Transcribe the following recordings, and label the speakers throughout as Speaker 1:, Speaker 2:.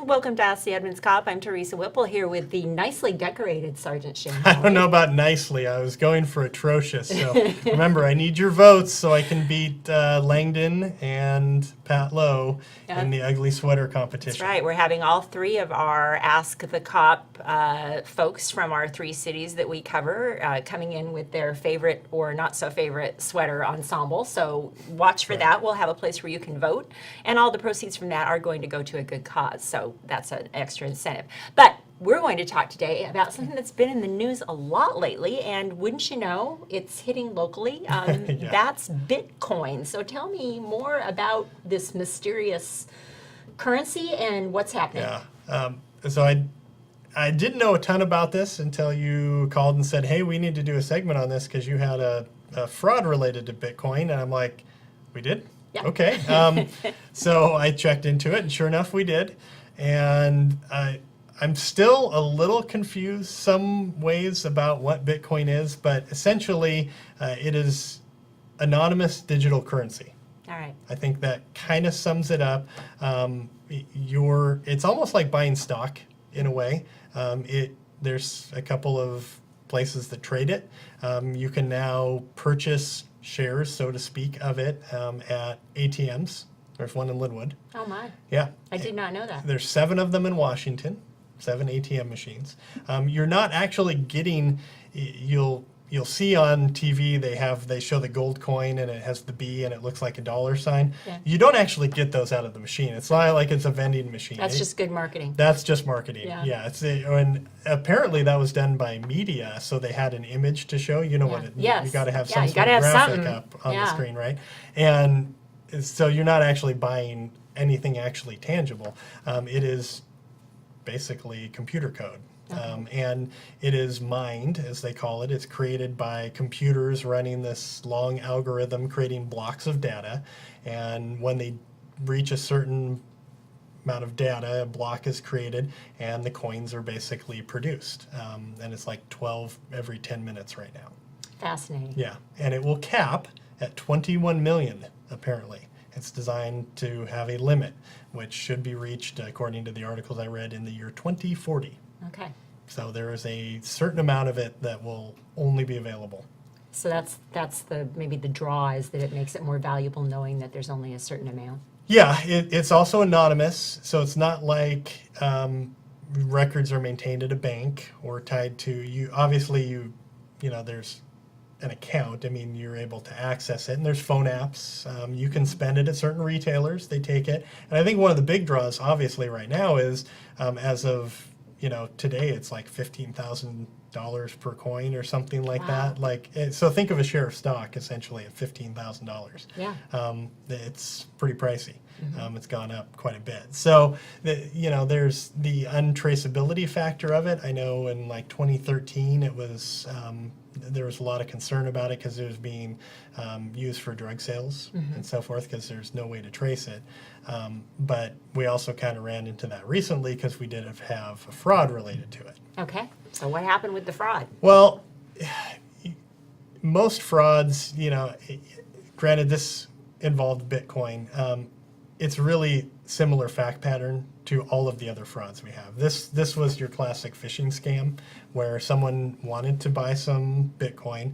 Speaker 1: Welcome to Ask the Edmonds Cop. I'm Teresa Whipple here with the nicely decorated Sergeant Shane
Speaker 2: I
Speaker 1: Hawley.
Speaker 2: don't know about nicely. I was going for atrocious. So remember, I need your votes so I can beat Langdon and Pat Lowe in the ugly sweater competition.
Speaker 1: That's right. We're having all three of our Ask the Cop folks from our three cities that we cover coming in with their favorite or not so favorite sweater ensemble. So watch for that. We'll have a place where you can vote. And all the proceeds from that are going to go to a good cause. So that's an extra incentive. But we're going to talk today about something that's been in the news a lot lately, and wouldn't you know, it's hitting locally. That's Bitcoin. So tell me more about this mysterious currency and what's happening.
Speaker 2: Yeah. So I didn't know a ton about this until you called and said, hey, we need to do a segment on this because you had a fraud related to Bitcoin. And I'm like, we did?
Speaker 1: Yeah.
Speaker 2: Okay. So I checked into it, and sure enough, we did. And I'm still a little confused some ways about what Bitcoin is, but essentially it is anonymous digital currency.
Speaker 1: All right.
Speaker 2: I think that kind of sums it up. It's almost like buying stock in a way. There's a couple of places that trade it. You can now purchase shares, so to speak, of it at ATMs. There's one in Linwood.
Speaker 1: Oh, my.
Speaker 2: Yeah.
Speaker 1: I did not know that.
Speaker 2: There's 7 of them in Washington, 7 ATM machines. You're not actually getting, you'll see on TV they show the gold coin and it has the B and it looks like a dollar sign.
Speaker 1: Yeah.
Speaker 2: You don't actually get those out of the machine. It's not like it's a vending machine.
Speaker 1: That's just good marketing.
Speaker 2: That's just marketing.
Speaker 1: Yeah.
Speaker 2: And apparently that was done by media, so they had an image to show. You know what?
Speaker 1: Yes.
Speaker 2: You got to have
Speaker 1: Yeah,
Speaker 2: some
Speaker 1: you
Speaker 2: sort
Speaker 1: gotta
Speaker 2: of
Speaker 1: have
Speaker 2: graphic
Speaker 1: something.
Speaker 2: up on
Speaker 1: Yeah.
Speaker 2: the screen, right? And so you're not actually buying anything actually tangible. It is basically computer code. And it is mined, as they call it. It's created by computers running this long algorithm, creating blocks of data. And when they reach a certain amount of data, a block is created, and the coins are basically produced. And it's like 12 every 10 minutes right now.
Speaker 1: Fascinating.
Speaker 2: Yeah, and it will cap at 21 million, apparently. It's designed to have a limit, which should be reached, according to the articles I read, in the year 2040.
Speaker 1: Okay.
Speaker 2: So there is a certain amount of it that will only be available.
Speaker 1: So that's maybe the draw is that it makes it more valuable knowing that there's only a certain amount.
Speaker 2: Yeah, it's also anonymous, so it's not like records are maintained at a bank or tied to you. Obviously, you know, there's an account. I mean, you're able to access it, and there's phone apps. You can spend it at certain retailers. They take it, and I think one of the big draws, obviously, right now is as of today, it's like $15,000 per coin or something like that. So think of a share of stock essentially at $15,000.
Speaker 1: Yeah.
Speaker 2: It's pretty pricey. It's gone up quite a bit. So there's the untraceability factor of it. I know in like 2013 it was there was a lot of concern about it because it was being used for drug sales and so forth because there's no way to trace it. But we also kind of ran into that recently because we did have a fraud related to it.
Speaker 1: Okay. So what happened with the fraud?
Speaker 2: Well, most frauds, granted this involved Bitcoin, it's really similar fact pattern to all of the other frauds we have. This was your classic phishing scam where someone wanted to buy some Bitcoin,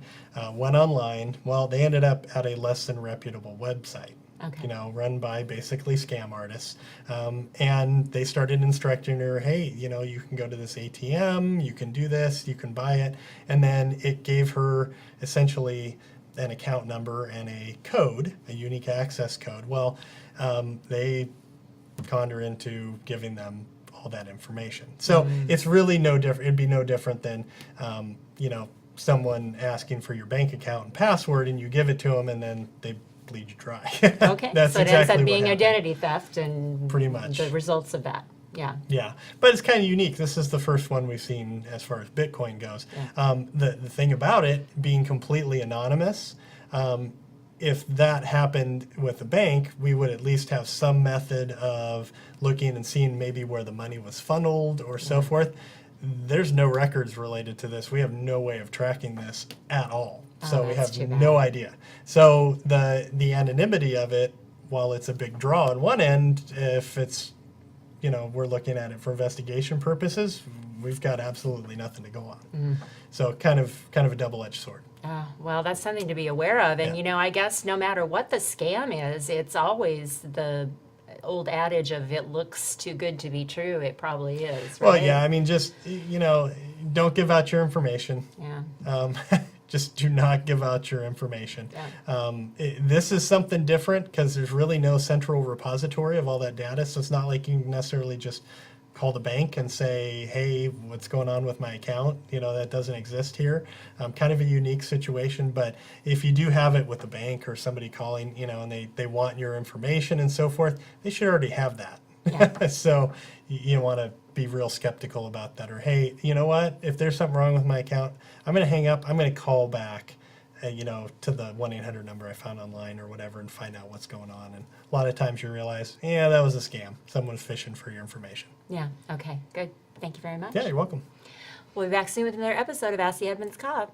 Speaker 2: went online. Well, they ended up at a less than reputable website.
Speaker 1: Okay.
Speaker 2: Run by basically scam artists. And they started instructing her, hey, you can go to this ATM, you can do this, you can buy it. And then it gave her essentially an account number and a code, a unique access code. Well, they conned her into giving them all that information. So it's really no different. It'd be no different than, someone asking for your bank account and password and you give it to them and then they bleed you dry.
Speaker 1: Okay.
Speaker 2: That's
Speaker 1: so it
Speaker 2: exactly
Speaker 1: ends up
Speaker 2: what
Speaker 1: being
Speaker 2: happened.
Speaker 1: identity theft and
Speaker 2: Pretty much.
Speaker 1: the results of that. Yeah.
Speaker 2: Yeah, but it's kind of unique. This is the first one we've seen as far as Bitcoin goes.
Speaker 1: Yeah.
Speaker 2: The thing about it being completely anonymous, if that happened with the bank, we would at least have some method of looking and seeing maybe where the money was funneled or so forth. There's no records related to this. We have no way of tracking this at all. So we
Speaker 1: that's
Speaker 2: have
Speaker 1: too
Speaker 2: no
Speaker 1: bad.
Speaker 2: idea. So the anonymity of it, while it's a big draw on one end, if it's we're looking at it for investigation purposes, we've got absolutely nothing to go on. So kind of a double-edged sword.
Speaker 1: Well, that's something to be aware of. And,
Speaker 2: Yeah.
Speaker 1: I guess no matter what the scam is, it's always the old adage of it looks too good to be true. It probably is, right?
Speaker 2: Well, yeah, I mean, just, don't give out your information.
Speaker 1: Yeah.
Speaker 2: Just do not give out your information.
Speaker 1: Yeah.
Speaker 2: This is something different because there's really no central repository of all that data. So it's not like you can necessarily just call the bank and say, hey, what's going on with my account? That doesn't exist here. Kind of a unique situation. But if you do have it with the bank or somebody calling, and they want your information and so forth, they should already have that.
Speaker 1: Yeah.
Speaker 2: So you want to be real skeptical about that. Or, hey, you know what? If there's something wrong with my account, I'm going to hang up. I'm going to call back, to the 1-800 number I found online or whatever and find out what's going on. And a lot of times you realize, yeah, that was a scam. Someone was fishing for your information.
Speaker 1: Yeah. Okay. Good. Thank you very much.
Speaker 2: Yeah, you're welcome.
Speaker 1: We'll be back soon with another episode of Ask the Edmonds Cop.